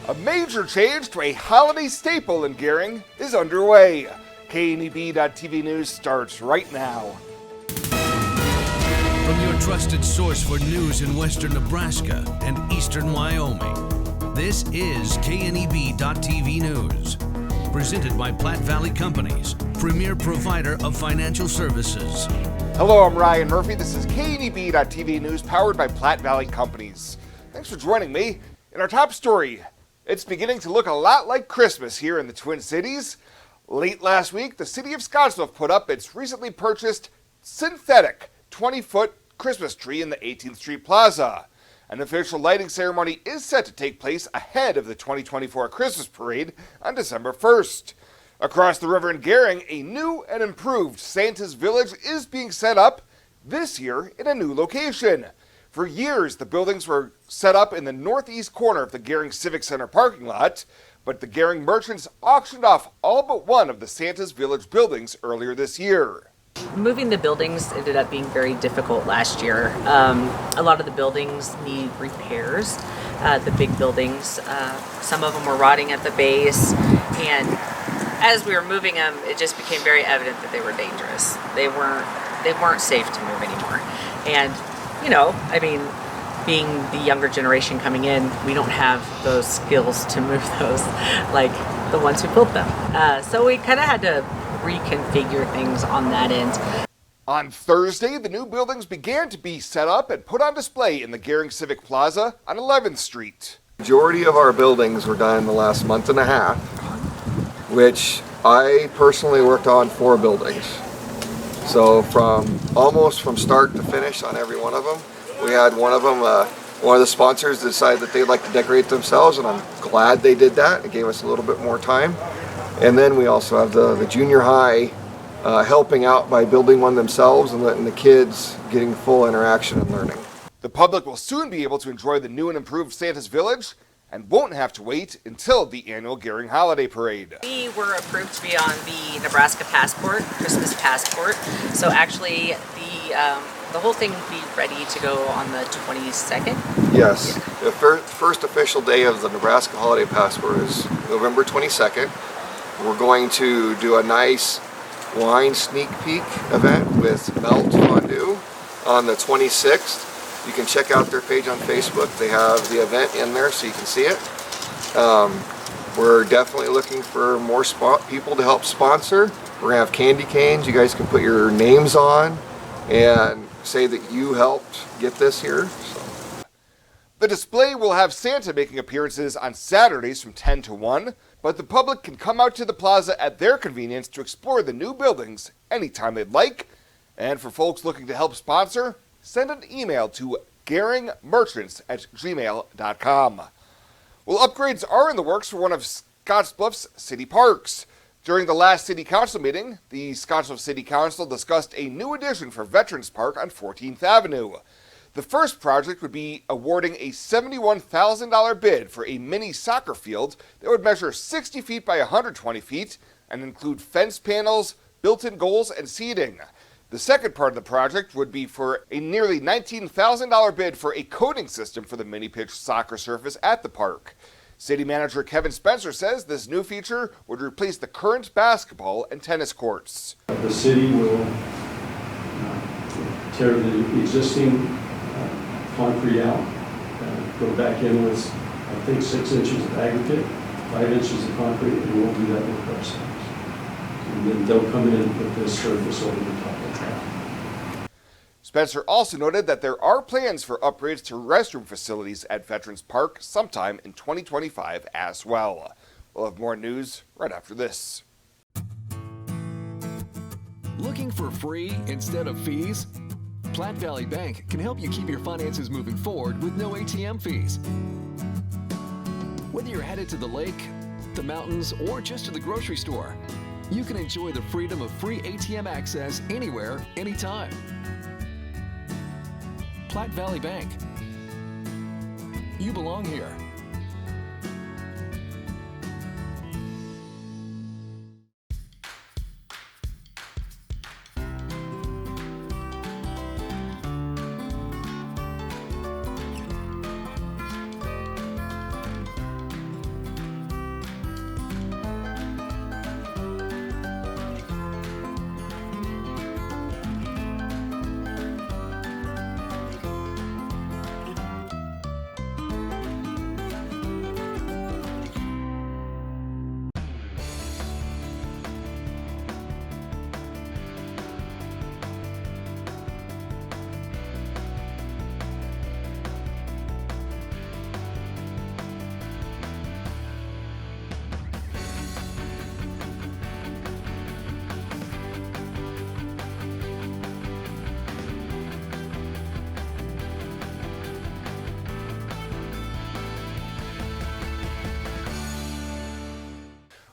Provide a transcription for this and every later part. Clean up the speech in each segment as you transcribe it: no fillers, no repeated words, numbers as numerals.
A major change to a holiday staple in Gering is underway. KNEB.TV News starts right now. From your trusted source for news in western Nebraska and eastern Wyoming, this is KNEB.TV News. Presented by Platte Valley Companies, premier provider of financial services. Hello, I'm Ryan Murphy. This is KNEB.TV News powered by Platte Valley Companies. Thanks for joining me. In our top story, it's beginning to look a lot like Christmas here in the Twin Cities. Late last week, the city of Scottsbluff put up its recently purchased synthetic 20-foot Christmas tree in the 18th Street Plaza. An official lighting ceremony is set to take place ahead of the 2024 Christmas parade on December 1st. Across the river in Gering, a new and improved Santa's Village is being set up this year in a new location. For years, the buildings were set up in the northeast corner of the Gering Civic Center parking lot, but the Gering merchants auctioned off all but one of the Santa's Village buildings earlier this year. Moving the buildings ended up being very difficult last year. A lot of the buildings need repairs. The big buildings, some of them were rotting at the base, and as we were moving them, it just became very evident that they were dangerous. They weren't safe to move anymore. And being the younger generation coming in, we don't have those skills to move those like the ones who built them. So we kind of had to reconfigure things on that end. On Thursday, the new buildings began to be set up and put on display in the Gering Civic Plaza on 11th Street. Majority of our buildings were done in the last month and a half, which I personally worked on 4 buildings. So almost from start to finish on every one of them. We had one of them, one of the sponsors decided that they'd like to decorate themselves, and I'm glad they did that. It gave us a little bit more time. And then we also have the junior high helping out by building one themselves and letting the kids getting full interaction and learning. The public will soon be able to enjoy the new and improved Santa's Village and won't have to wait until the annual Gering Holiday Parade. We were approved to be on the Nebraska Passport, Christmas Passport. So actually the whole thing will be ready to go on the 22nd. Yes, the first official day of the Nebraska Holiday Passport is November 22nd. We're going to do a nice wine sneak peek event with melt fondue on the 26th. You can check out their page on Facebook. They have the event in there so you can see it. We're definitely looking for more people to help sponsor. We're going to have candy canes. You guys can put your names on and say that you helped get this here. So. The display will have Santa making appearances on Saturdays from 10 to 1, but the public can come out to the plaza at their convenience to explore the new buildings anytime they'd like. And for folks looking to help sponsor, send an email to geringmerchants@gmail.com. Well, upgrades are in the works for one of Scottsbluff's city parks. During the last city council meeting, the Scottsbluff City Council discussed a new addition for Veterans Park on 14th Avenue. The first project would be awarding a $71,000 bid for a mini soccer field that would measure 60 feet by 120 feet and include fence panels, built-in goals, and seating. The second part of the project would be for a nearly $19,000 bid for a coating system for the mini-pitch soccer surface at the park. City Manager Kevin Spencer says this new feature would replace the current basketball and tennis courts. The city will tear the existing concrete out, go back in with, I think, 6 inches of aggregate, 5 inches of concrete, and we'll do that with crush stones. And then they'll come in and put this surface over the top of that. Spencer also noted that there are plans for upgrades to restroom facilities at Veterans Park sometime in 2025 as well. We'll have more news right after this. Looking for free instead of fees? Platte Valley Bank can help you keep your finances moving forward with no ATM fees. Whether you're headed to the lake, the mountains, or just to the grocery store, you can enjoy the freedom of free ATM access anywhere, anytime. Platte Valley Bank. You belong here.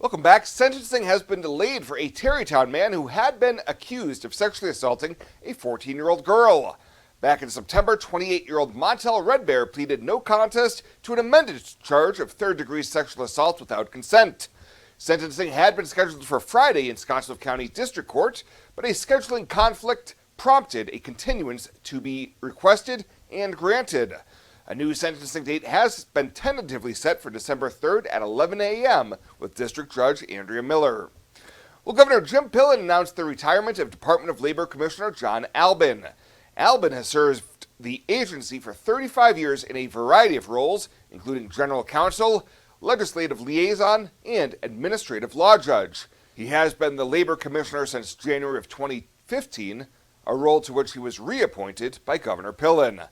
Welcome back. Sentencing has been delayed for a Terrytown man who had been accused of sexually assaulting a 14-year-old girl. Back in September, 28-year-old Montel Redbear pleaded no contest to an amended charge of third-degree sexual assault without consent. Sentencing had been scheduled for Friday in Scottsbluff County District Court, but a scheduling conflict prompted a continuance to be requested and granted. A new sentencing date has been tentatively set for December 3rd at 11 a.m. with District Judge Andrea Miller. Well, Governor Jim Pillen announced the retirement of Department of Labor Commissioner John Albin. Albin has served the agency for 35 years in a variety of roles, including general counsel, legislative liaison, and administrative law judge. He has been the labor commissioner since January of 2015, a role to which he was reappointed by Governor Pillen.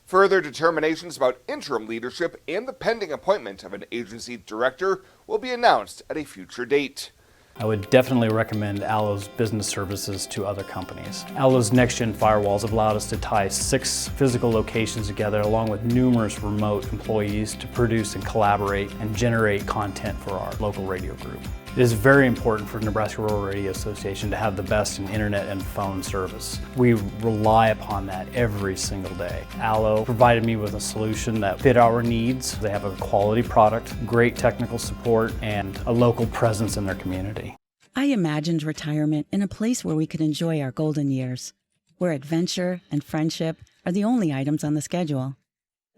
Further determinations about interim leadership and the pending appointment of an agency director will be announced at a future date. I would definitely recommend Allo's business services to other companies. Allo's next-gen firewalls have allowed us to tie 6 physical locations together along with numerous remote employees to produce and collaborate and generate content for our local radio group. It is very important for Nebraska Rural Radio Association to have the best in internet and phone service. We rely upon that every single day. Allo provided me with a solution that fit our needs. They have a quality product, great technical support, and a local presence in their community. I imagined retirement in a place where we could enjoy our golden years, where adventure and friendship are the only items on the schedule.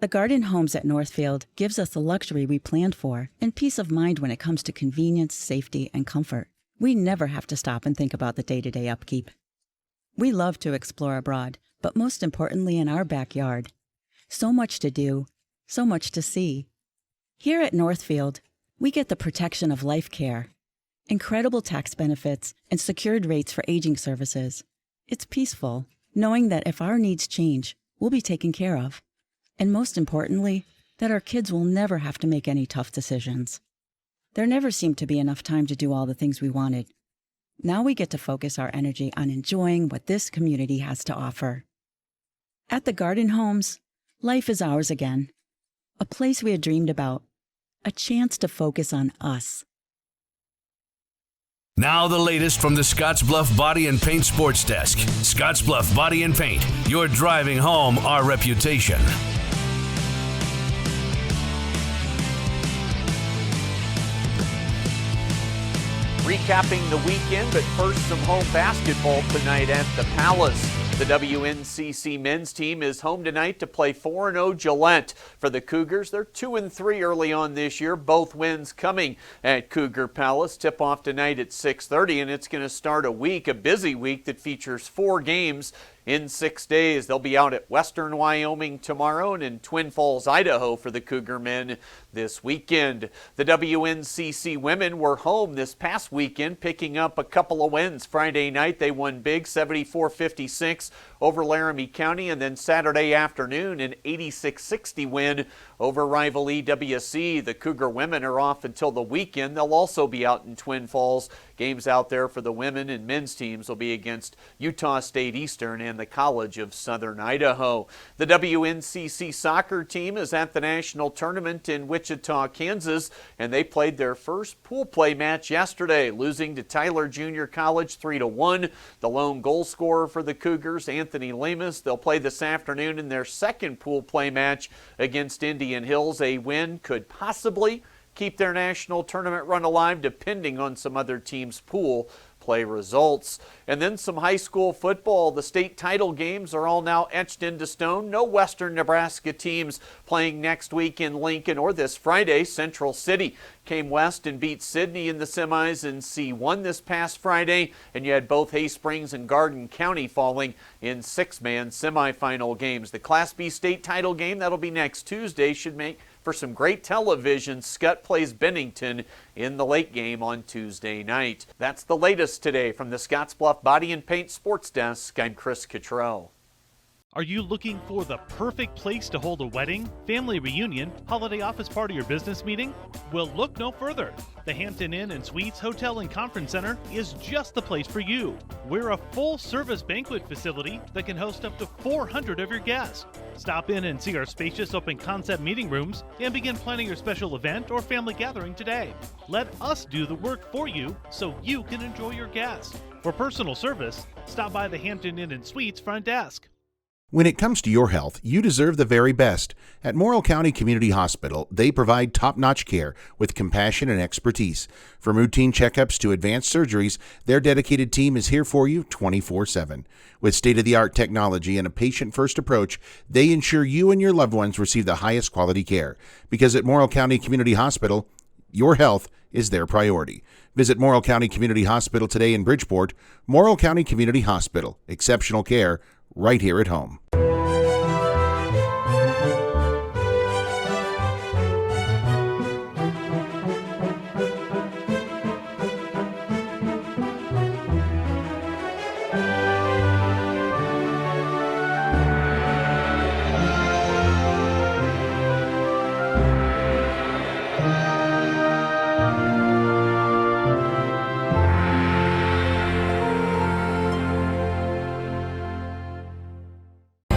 The Garden Homes at Northfield gives us the luxury we planned for and peace of mind when it comes to convenience, safety, and comfort. We never have to stop and think about the day-to-day upkeep. We love to explore abroad, but most importantly in our backyard. So much to do, so much to see. Here at Northfield, we get the protection of life care, incredible tax benefits, and secured rates for aging services. It's peaceful, knowing that if our needs change, we'll be taken care of. And most importantly, that our kids will never have to make any tough decisions. There never seemed to be enough time to do all the things we wanted. Now we get to focus our energy on enjoying what this community has to offer. At the Garden Homes, life is ours again. A place we had dreamed about. A chance to focus on us. Now the latest from the Scottsbluff Body and Paint Sports Desk. Scottsbluff Body and Paint, you're driving home our reputation. Recapping the weekend, but first some home basketball tonight at the Palace. The WNCC men's team is home tonight to play 4-0 Gillette. For the Cougars, they're 2-3 early on this year, both wins coming at Cougar Palace. Tip-off tonight at 6:30, and it's going to start a busy week that features 4 games in 6 days. They'll be out at Western Wyoming tomorrow and in Twin Falls, Idaho for the Cougar men this weekend. The WNCC women were home this past weekend, picking up a couple of wins. Friday night, they won big, 74-56 over Laramie County, and then Saturday afternoon, an 86-60 win over rival EWC. The Cougar women are off until the weekend. They'll also be out in Twin Falls. Games out there for the women and men's teams will be against Utah State Eastern and the College of Southern Idaho. The WNCC soccer team is at the national tournament in Wichita, Kansas, and they played their first pool play match yesterday, losing to Tyler Junior College 3-1. The lone goal scorer for the Cougars, Anthony Lemus. They'll play this afternoon in their second pool play match against Indian Hills. A win could possibly keep their national tournament run alive, depending on some other teams' pool play results. And then some high school football. The state title games are all now etched into stone. No Western Nebraska teams playing next week in Lincoln or this Friday. Central City came west and beat Sidney in the semis in C1 this past Friday, and you had both Hay Springs and Garden County falling in 6-man semifinal games. The Class B state title game, that'll be next Tuesday, should make for some great television. Scott plays Bennington in the late game on Tuesday night. That's the latest today from the Scottsbluff Body and Paint Sports Desk. I'm Chris Cottrell. Are you looking for the perfect place to hold a wedding, family reunion, holiday office party, or business meeting? Well, look no further. The Hampton Inn Suites Hotel and Conference Center is just the place for you. We're a full-service banquet facility that can host up to 400 of your guests. Stop in and see our spacious open-concept meeting rooms and begin planning your special event or family gathering today. Let us do the work for you so you can enjoy your guests. For personal service, stop by the Hampton Inn Suites front desk. When it comes to your health, you deserve the very best. At Morrill County Community Hospital, they provide top-notch care with compassion and expertise. From routine checkups to advanced surgeries, their dedicated team is here for you 24/7. With state-of-the-art technology and a patient-first approach, they ensure you and your loved ones receive the highest quality care. Because at Morrill County Community Hospital, your health is their priority. Visit Morrill County Community Hospital today in Bridgeport. Morrill County Community Hospital. Exceptional care right here at home.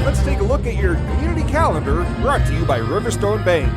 Let's take a look at your community calendar, brought to you by Riverstone Bank.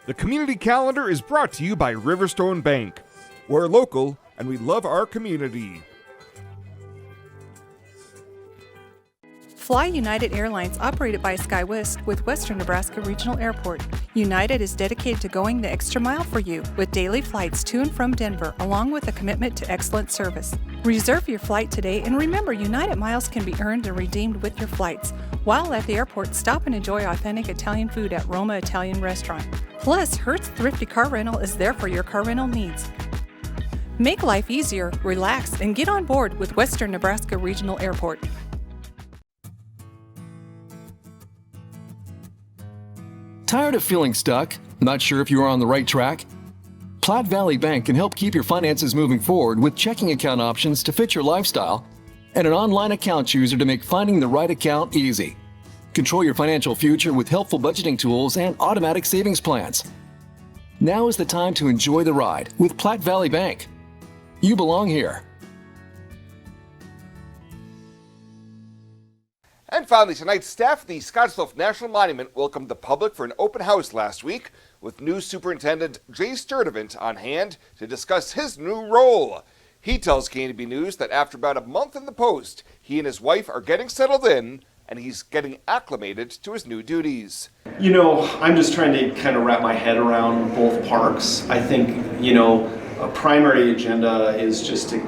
The community calendar is brought to you by Riverstone Bank. We're local and we love our community. Fly United Airlines, operated by SkyWest with Western Nebraska Regional Airport. United is dedicated to going the extra mile for you with daily flights to and from Denver, along with a commitment to excellent service. Reserve your flight today, and remember, United miles can be earned and redeemed with your flights. While at the airport, stop and enjoy authentic Italian food at Roma Italian Restaurant. Plus, Hertz Thrifty Car Rental is there for your car rental needs. Make life easier, relax, and get on board with Western Nebraska Regional Airport. Tired of feeling stuck? Not sure if you are on the right track? Platte Valley Bank can help keep your finances moving forward with checking account options to fit your lifestyle and an online account chooser to make finding the right account easy. Control your financial future with helpful budgeting tools and automatic savings plans. Now is the time to enjoy the ride with Platte Valley Bank. You belong here. And finally, tonight, staff at the Scottsbluff National Monument welcomed the public for an open house last week with new Superintendent Jay Sturdivant on hand to discuss his new role. He tells KNB News that after about a month in the post, he and his wife are getting settled in and he's getting acclimated to his new duties. You know, I'm just trying to kind of wrap my head around both parks. I think, a primary agenda is just to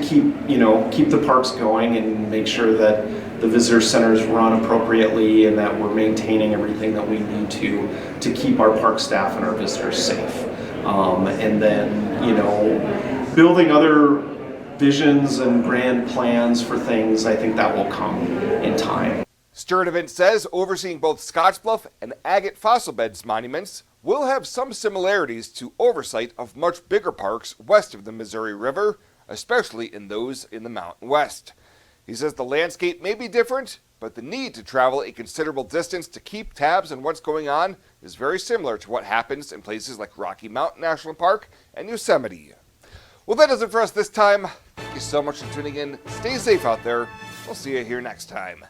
keep the parks going and make sure that the visitor centers run appropriately and that we're maintaining everything that we need to keep our park staff and our visitors safe. And then, building other visions and grand plans for things, I think that will come in time. Sturdivant says overseeing both Scottsbluff and Agate Fossil Beds monuments will have some similarities to oversight of much bigger parks west of the Missouri River, especially in those in the Mountain West. He says the landscape may be different, but the need to travel a considerable distance to keep tabs on what's going on is very similar to what happens in places like Rocky Mountain National Park and Yosemite. Well, that does it for us this time. Thank you so much for tuning in. Stay safe out there. We'll see you here next time.